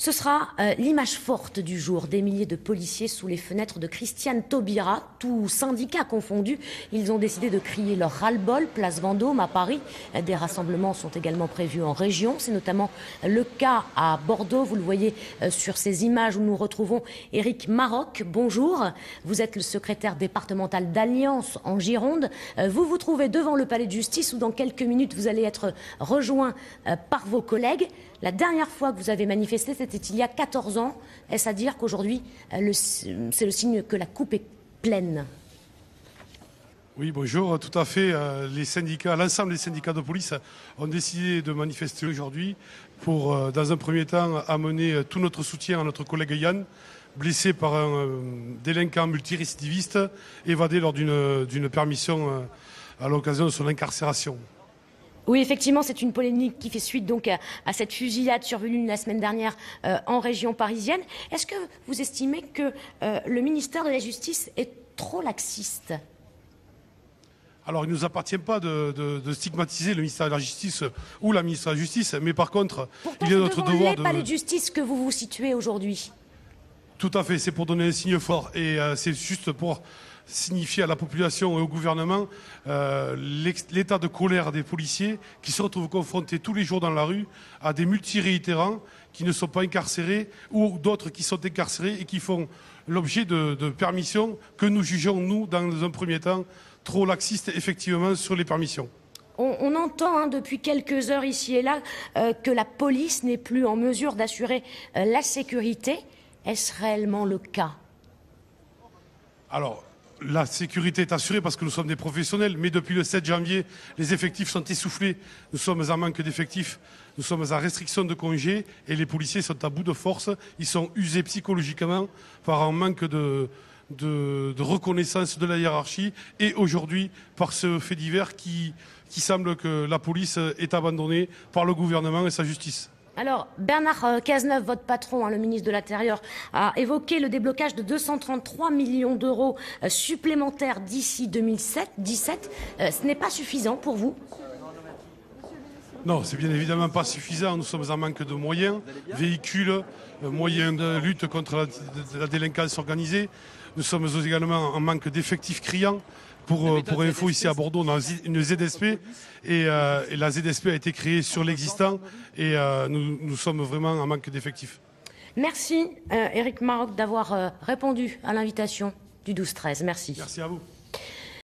Ce sera l'image forte du jour, des milliers de policiers sous les fenêtres de Christiane Taubira, tous syndicats confondus. Ils ont décidé de crier leur ras-le-bol, place Vendôme à Paris. Des rassemblements sont également prévus en région. C'est notamment le cas à Bordeaux. Vous le voyez sur ces images où nous retrouvons Éric Maroc. Bonjour, vous êtes le secrétaire départemental d'Alliance en Gironde. Vous vous trouvez devant le palais de justice où dans quelques minutes vous allez être rejoint par vos collègues. La dernière fois que vous avez manifesté, c'était il y a 14 ans. Est-ce à dire qu'aujourd'hui, c'est le signe que la coupe est pleine? Oui, bonjour, tout à fait. Les syndicats, l'ensemble des syndicats de police ont décidé de manifester aujourd'hui pour, dans un premier temps, amener tout notre soutien à notre collègue Yann, blessé par un délinquant multirécidiviste, évadé lors d'une permission à l'occasion de son incarcération. Oui, effectivement, c'est une polémique qui fait suite donc à cette fusillade survenue la semaine dernière en région parisienne. Est-ce que vous estimez que le ministère de la Justice est trop laxiste ? Alors, il ne nous appartient pas de stigmatiser le ministère de la Justice ou la ministre de la Justice, mais par contre, pourtant, il est notre devoir de... palais de justice que vous vous situez aujourd'hui. Tout à fait, c'est pour donner un signe fort et c'est juste pour signifier à la population et au gouvernement l'état de colère des policiers qui se retrouvent confrontés tous les jours dans la rue à des multiréitérants qui ne sont pas incarcérés ou d'autres qui sont incarcérés et qui font l'objet de permissions que nous jugeons, nous, dans un premier temps, trop laxistes, effectivement, sur les permissions. On entend depuis quelques heures ici et là que la police n'est plus en mesure d'assurer la sécurité. Est-ce réellement le cas ? Alors, la sécurité est assurée parce que nous sommes des professionnels, mais depuis le 7 janvier, les effectifs sont essoufflés. Nous sommes en manque d'effectifs, nous sommes à restriction de congés et les policiers sont à bout de force. Ils sont usés psychologiquement par un manque de reconnaissance de la hiérarchie et aujourd'hui par ce fait divers qui semble que la police est abandonnée par le gouvernement et sa justice. Alors, Bernard Cazeneuve, votre patron, le ministre de l'Intérieur, a évoqué le déblocage de 233 millions d'euros supplémentaires d'ici 2017. Ce n'est pas suffisant pour vous ? Non, c'est bien évidemment pas suffisant. Nous sommes en manque de moyens, véhicules, moyens de lutte contre la délinquance organisée. Nous sommes également en manque d'effectifs criants. Pour info, ici à Bordeaux, on a une ZSP et la ZSP a été créée sur l'existant et nous sommes vraiment en manque d'effectifs. Merci Éric Maroc d'avoir répondu à l'invitation du 12-13. Merci. Merci à vous.